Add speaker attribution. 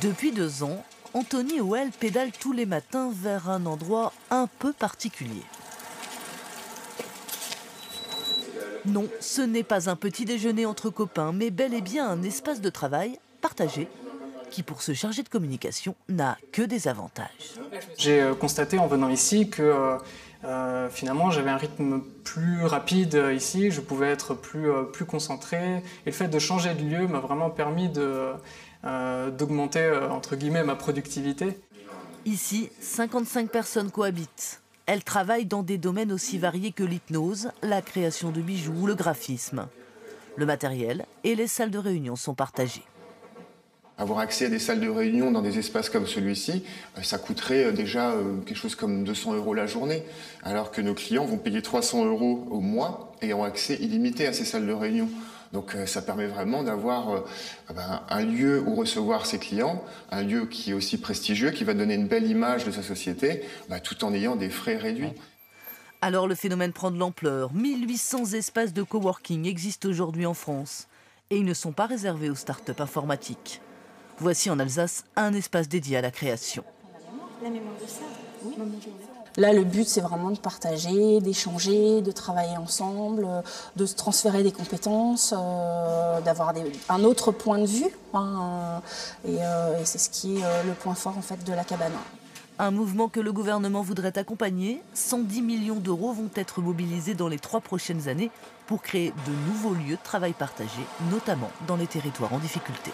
Speaker 1: Depuis 2 ans, Anthony et Well pédalent tous les matins vers un endroit un peu particulier. Non, ce n'est pas un petit déjeuner entre copains, mais bel et bien un espace de travail partagé qui, pour ce chargé de communication, n'a que des avantages.
Speaker 2: J'ai constaté en venant ici que finalement j'avais un rythme plus rapide ici, je pouvais être plus concentré. Et le fait de changer de lieu m'a vraiment permis d'augmenter entre guillemets ma productivité.
Speaker 1: Ici, 55 personnes cohabitent. Elles travaillent dans des domaines aussi variés que l'hypnose, la création de bijoux ou le graphisme. Le matériel et les salles de réunion sont partagées.
Speaker 3: Avoir accès à des salles de réunion dans des espaces comme celui-ci, ça coûterait déjà quelque chose comme 200 € la journée, alors que nos clients vont payer 300 € au mois et ont accès illimité à ces salles de réunion. Donc ça permet vraiment d'avoir un lieu où recevoir ses clients, un lieu qui est aussi prestigieux, qui va donner une belle image de sa société, tout en ayant des frais réduits.
Speaker 1: Alors le phénomène prend de l'ampleur. 1800 espaces de coworking existent aujourd'hui en France. Et ils ne sont pas réservés aux start-up informatiques. Voici en Alsace un espace dédié à la création.
Speaker 4: La mémoire de ça, oui. Là, le but, c'est vraiment de partager, d'échanger, de travailler ensemble, de se transférer des compétences, d'avoir un autre point de vue. Et c'est ce qui est le point fort en fait, de la cabane.
Speaker 1: Un mouvement que le gouvernement voudrait accompagner. 110 millions d'euros vont être mobilisés dans les 3 prochaines années pour créer de nouveaux lieux de travail partagés, notamment dans les territoires en difficulté.